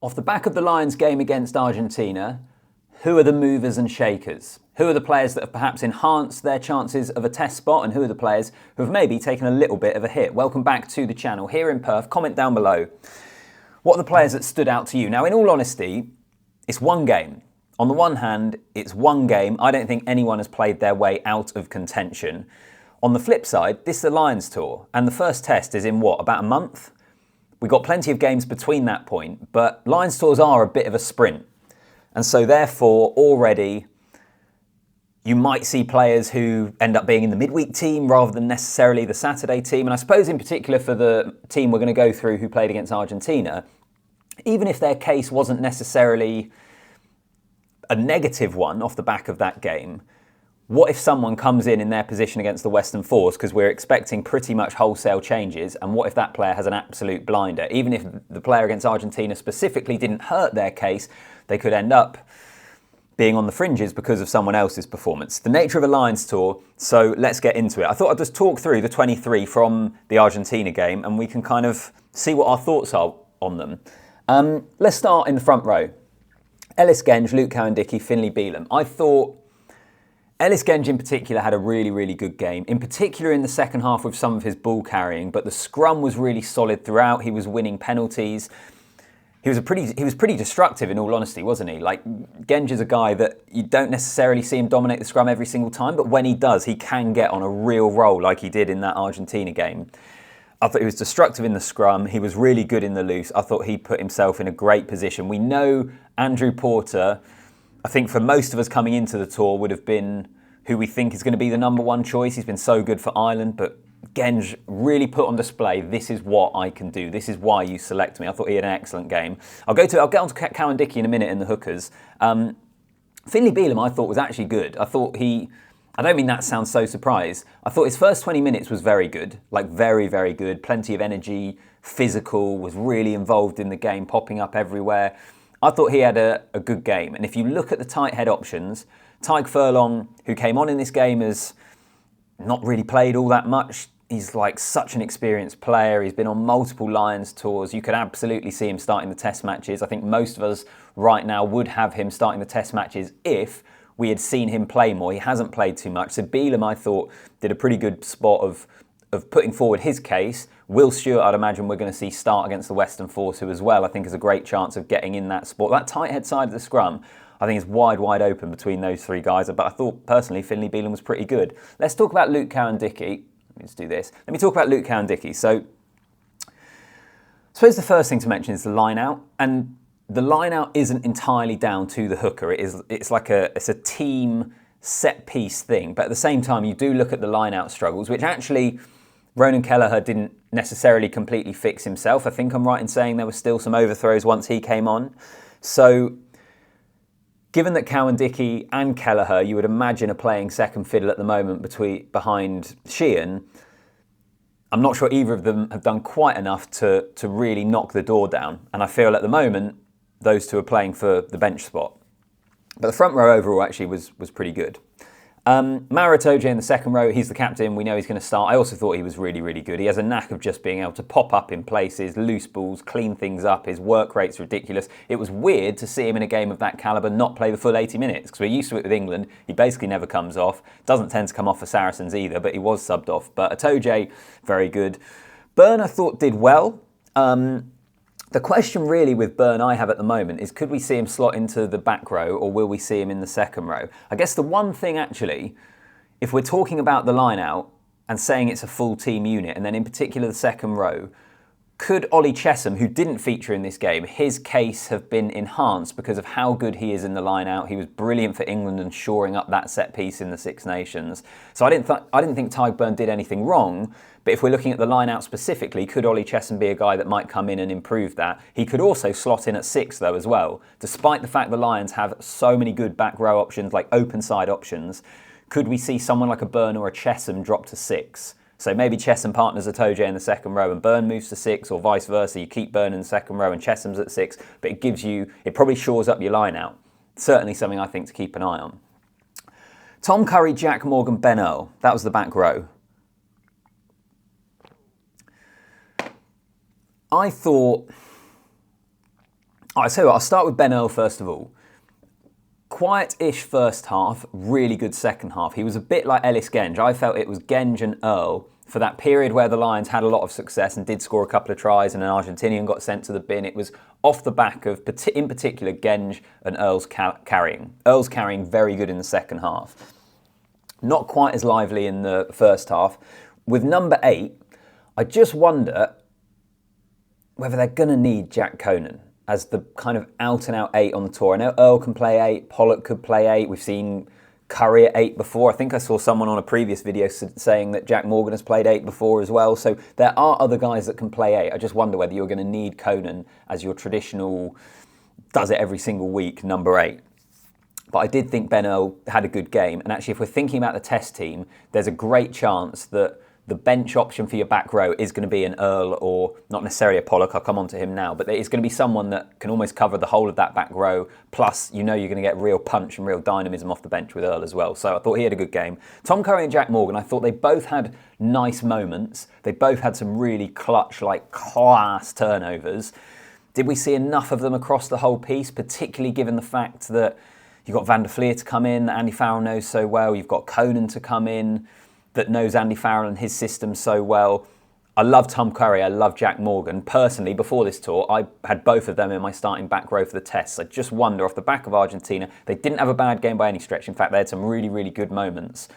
Off the back of the Lions game against Argentina, who are the movers and shakers? Who are the players that have perhaps enhanced their chances of a test spot, and who are the players who have maybe taken a little bit of a hit? Welcome back to the channel here in Perth. Comment down below. What are the players that stood out to you? Now, in all honesty, it's one game. On the one hand, it's one game. I don't think anyone has played their way out of contention. On the flip side, this is the Lions tour, and the first test is in what, about a month? We've got plenty of games between that point, but Lions tours are a bit of a sprint. And so therefore, already, you might see players who end up being in the midweek team rather than necessarily the Saturday team. And I suppose in particular for the team we're going to go through who played against Argentina, even if their case wasn't necessarily a negative one off the back of that game, what if someone comes in their position against the Western Force, because we're expecting pretty much wholesale changes, and what if that player has an absolute blinder? Even if the player against Argentina specifically didn't hurt their case, they could end up being on the fringes because of someone else's performance. The nature of a Lions tour, so let's get into it. I thought I'd just talk through the 23 from the Argentina game, and we can kind of see what our thoughts are on them. Let's start in the front row. Ellis Genge, Luke Cowan-Dickie, Finlay Bealham. I thought Ellis Genge in particular had a really, really good game, in particular in the second half with some of his ball carrying, but the scrum was really solid throughout. He was winning penalties. He was pretty destructive in all honesty, wasn't he? Like, Genge is a guy that you don't necessarily see him dominate the scrum every single time, but when he does, he can get on a real roll like he did in that Argentina game. I thought he was destructive in the scrum. He was really good in the loose. I thought he put himself in a great position. We know Andrew Porter, I think for most of us coming into the tour, would have been who we think is going to be the number one choice. He's been so good for Ireland, but Genge really put on display, this is what I can do. This is why you select me. I thought he had an excellent game. I'll get on to Cowan-Dickie in a minute in the hookers. Finlay Bealham I thought was actually good. I don't mean that sounds so surprised. I thought his first 20 minutes was very good, like very, very good. Plenty of energy, physical, was really involved in the game, popping up everywhere. I thought he had a good game. And if you look at the tight head options, Tadhg Furlong, who came on in this game, has not really played all that much. He's like such an experienced player. He's been on multiple Lions tours. You could absolutely see him starting the test matches. I think most of us right now would have him starting the test matches if we had seen him play more. He hasn't played too much. So Bealham, I thought, did a pretty good spot of putting forward his case. Will Stewart, I'd imagine we're going to see start against the Western Force, who as well I think has a great chance of getting in that spot. That tight head side of the scrum, I think is wide, wide open between those three guys. But I thought, personally, Finlay Bealham was pretty good. Let's talk about Luke Cowan-Dickie. Let me just do this. Let me talk about Luke Cowan-Dickie. So, I suppose the first thing to mention is the line-out. And the line-out isn't entirely down to the hooker. It's a team set-piece thing. But at the same time, you do look at the line-out struggles, which actually Ronan Kelleher didn't necessarily completely fix himself. I think I'm right in saying there were still some overthrows once he came on. So, given that Cowan-Dickie and Kelleher, you would imagine, are playing second fiddle at the moment behind Sheehan, I'm not sure either of them have done quite enough to really knock the door down. And I feel at the moment, those two are playing for the bench spot. But the front row overall actually was pretty good. Maro Itoje in the second row, he's the captain. We know he's going to start. I also thought he was really, really good. He has a knack of just being able to pop up in places, loose balls, clean things up. His work rate's ridiculous. It was weird to see him in a game of that calibre not play the full 80 minutes, because we're used to it with England. He basically never comes off. Doesn't tend to come off for Saracens either, but he was subbed off. But Itoje, very good. Byrne, I thought, did well. The question really with Byrne I have at the moment is, could we see him slot into the back row, or will we see him in the second row? I guess the one thing actually, if we're talking about the line out and saying it's a full team unit, and then in particular the second row, could Ollie Chesham, who didn't feature in this game, his case have been enhanced because of how good he is in the line out? He was brilliant for England and shoring up that set piece in the Six Nations. So I didn't think Tadhg Byrne did anything wrong. But if we're looking at the line-out specifically, could Ollie Chesham be a guy that might come in and improve that? He could also slot in at 6, though, as well. Despite the fact the Lions have so many good back row options, like open side options, could we see someone like a Byrne or a Chesham drop to 6? So maybe Chesham partners Itoje in the second row and Byrne moves to 6, or vice versa. You keep Byrne in the second row and Chesham's at 6, but it probably shores up your line-out. Certainly something I think to keep an eye on. Tom Curry, Jack Morgan, Ben Earl. That was the back row. I thought All right, so I'll start with Ben Earl first of all. Quiet-ish first half, really good second half. He was a bit like Ellis Genge. I felt it was Genge and Earl for that period where the Lions had a lot of success and did score a couple of tries and an Argentinian got sent to the bin. It was off the back of, in particular, Genge and Earl's carrying. Earl's carrying very good in the second half. Not quite as lively in the first half. With number 8, I just wonder whether they're going to need Jack Conan as the kind of out-and-out 8 on the tour. I know Earl can play 8, Pollock could play 8. We've seen Curry at 8 before. I think I saw someone on a previous video saying that Jack Morgan has played 8 before as well. So there are other guys that can play 8. I just wonder whether you're going to need Conan as your traditional, does it every single week, number 8. But I did think Ben Earl had a good game. And actually, if we're thinking about the test team, there's a great chance that the bench option for your back row is going to be an Earl or not necessarily a Pollock. I'll come on to him now. But it's going to be someone that can almost cover the whole of that back row. Plus, you know you're going to get real punch and real dynamism off the bench with Earl as well. So I thought he had a good game. Tom Curry and Jack Morgan, I thought they both had nice moments. They both had some really clutch, like class turnovers. Did we see enough of them across the whole piece, particularly given the fact that you've got Van der Fleer to come in, that Andy Farrell knows so well. You've got Conan to come in, that knows Andy Farrell and his system so well. I love Tom Curry, I love Jack Morgan. Personally, before this tour, I had both of them in my starting back row for the tests. I just wonder, off the back of Argentina, they didn't have a bad game by any stretch. In fact, they had some really, really good moments.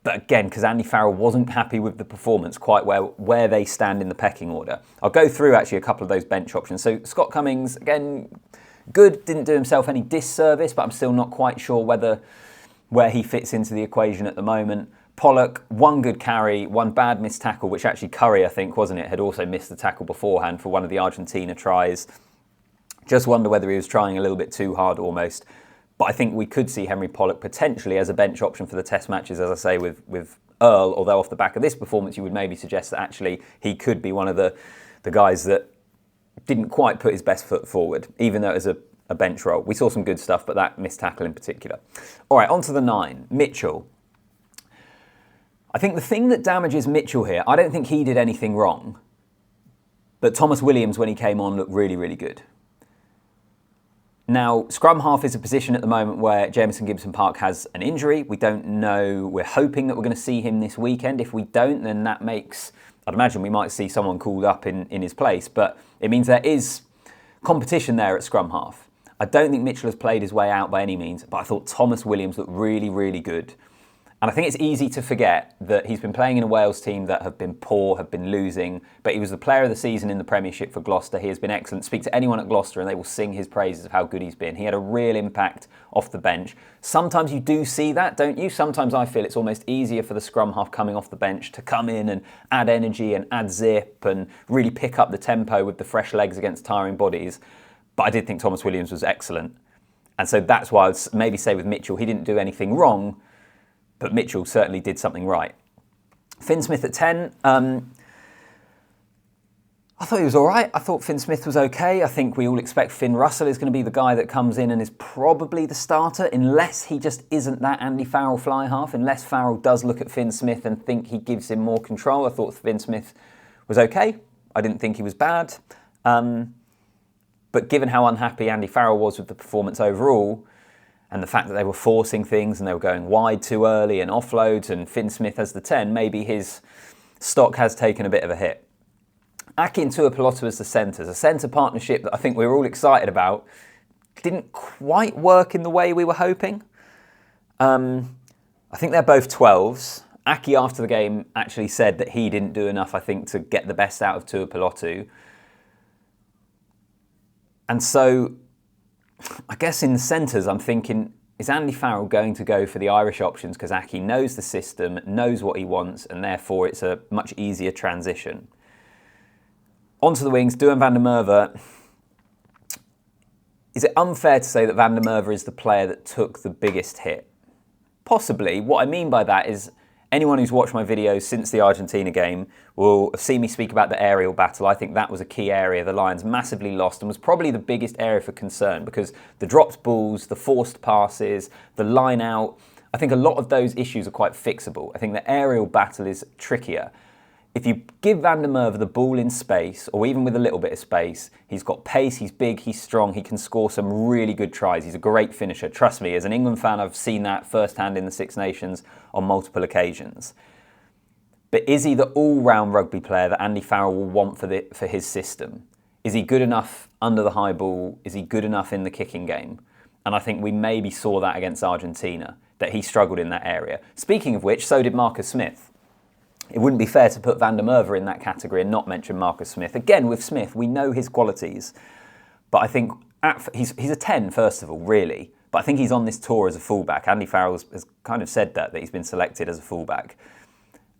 But again, because Andy Farrell wasn't happy with the performance quite where they stand in the pecking order. I'll go through actually a couple of those bench options. So Scott Cummings, again, good, didn't do himself any disservice, but I'm still not quite sure where he fits into the equation at the moment. Pollock, one good carry, one bad missed tackle, which actually Curry, I think, wasn't it, had also missed the tackle beforehand for one of the Argentina tries. Just wonder whether he was trying a little bit too hard almost. But I think we could see Henry Pollock potentially as a bench option for the test matches, as I say, with Earl, although off the back of this performance, you would maybe suggest that actually he could be one of the guys that didn't quite put his best foot forward, even though it was a bench role. We saw some good stuff, but that missed tackle in particular. All right, on to the 9, Mitchell. I think the thing that damages Mitchell here, I don't think he did anything wrong, but Thomas Williams, when he came on, looked really, really good. Now, scrum-half is a position at the moment where Jamison Gibson-Park has an injury. We don't know. We're hoping that we're going to see him this weekend. If we don't, then that makes, I'd imagine we might see someone called up in his place, but it means there is competition there at scrum-half. I don't think Mitchell has played his way out by any means, but I thought Thomas Williams looked really, really good. And I think it's easy to forget that he's been playing in a Wales team that have been poor, have been losing, but he was the player of the season in the Premiership for Gloucester. He has been excellent. Speak to anyone at Gloucester and they will sing his praises of how good he's been. He had a real impact off the bench. Sometimes you do see that, don't you? Sometimes I feel it's almost easier for the scrum half coming off the bench to come in and add energy and add zip and really pick up the tempo with the fresh legs against tiring bodies. But I did think Thomas Williams was excellent. And so that's why I would maybe say with Mitchell, he didn't do anything wrong, but Mitchell certainly did something right. Finn Smith at 10. I thought he was all right. I thought Finn Smith was okay. I think we all expect Finn Russell is going to be the guy that comes in and is probably the starter, unless he just isn't that Andy Farrell fly half, unless Farrell does look at Finn Smith and think he gives him more control. I thought Finn Smith was okay. I didn't think he was bad. But given how unhappy Andy Farrell was with the performance overall, and the fact that they were forcing things and they were going wide too early and offloads, and Finn Smith as the 10, maybe his stock has taken a bit of a hit. Aki and Tuipulotu as the centres, a centre partnership that I think we were all excited about, didn't quite work in the way we were hoping. I think they're both 12s. Aki, after the game, actually said that he didn't do enough, I think, to get the best out of Tuipulotu. And so, I guess in the centres, I'm thinking, is Andy Farrell going to go for the Irish options because Aki knows the system, knows what he wants, and therefore it's a much easier transition? Onto the wings, Duhan van der Merwe. Is it unfair to say that van der Merwe is the player that took the biggest hit? Possibly. What I mean by that is anyone who's watched my videos since the Argentina game will have seen me speak about the aerial battle. I think that was a key area the Lions massively lost and was probably the biggest area for concern because the dropped balls, the forced passes, the line out, I think a lot of those issues are quite fixable. I think the aerial battle is trickier. if you give Van der Merwe the ball in space, or even with a little bit of space, he's got pace, he's big, he's strong, he can score some really good tries. He's a great finisher. Trust me, as an England fan, I've seen that firsthand in the Six Nations on multiple occasions. But is he the all-round rugby player that Andy Farrell will want for his system? Is he good enough under the high ball? Is he good enough in the kicking game? And I think we maybe saw that against Argentina, that he struggled in that area. Speaking of which, so did Marcus Smith. It wouldn't be fair to put Van der Merwe in that category and not mention Marcus Smith. Again, with Smith, we know his qualities, but I think he's a 10, first of all, really. But I think he's on this tour as a fullback. Andy Farrell has kind of said that he's been selected as a fullback.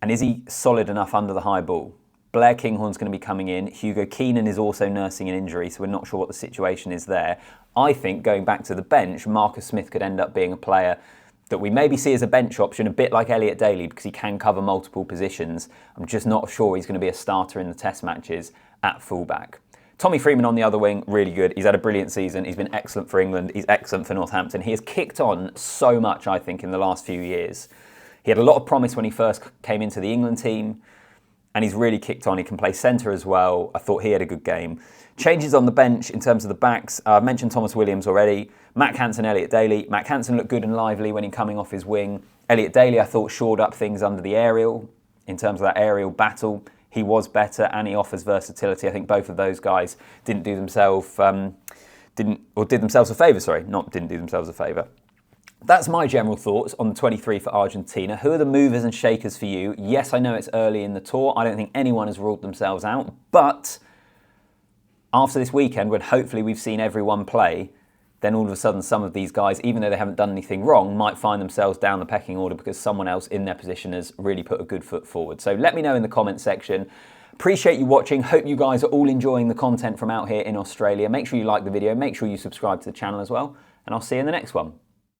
And is he solid enough under the high ball? Blair Kinghorn's going to be coming in. Hugo Keenan is also nursing an injury, so we're not sure what the situation is there. I think, going back to the bench, Marcus Smith could end up being a player that we maybe see as a bench option, a bit like Elliot Daly, because he can cover multiple positions. I'm just not sure he's going to be a starter in the test matches at fullback. Tommy Freeman on the other wing, really good. He's had a brilliant season. He's been excellent for England. He's excellent for Northampton. He has kicked on so much, I think, in the last few years. He had a lot of promise when he first came into the England team, and he's really kicked on. He can play centre as well. I thought he had a good game. Changes on the bench in terms of the backs. I've mentioned Thomas Williams already. Matt Hansen, Elliot Daly. Matt Hansen looked good and lively when he coming off his wing. Elliot Daly, I thought, shored up things under the aerial. In terms of that aerial battle, he was better and he offers versatility. I think both of those guys did themselves a favour. That's my general thoughts on the 23 for Argentina. Who are the movers and shakers for you? Yes, I know it's early in the tour. I don't think anyone has ruled themselves out. But after this weekend, when hopefully we've seen everyone play, then all of a sudden some of these guys, even though they haven't done anything wrong, might find themselves down the pecking order because someone else in their position has really put a good foot forward. So let me know in the comments section. Appreciate you watching. Hope you guys are all enjoying the content from out here in Australia. Make sure you like the video. Make sure you subscribe to the channel as well. And I'll see you in the next one.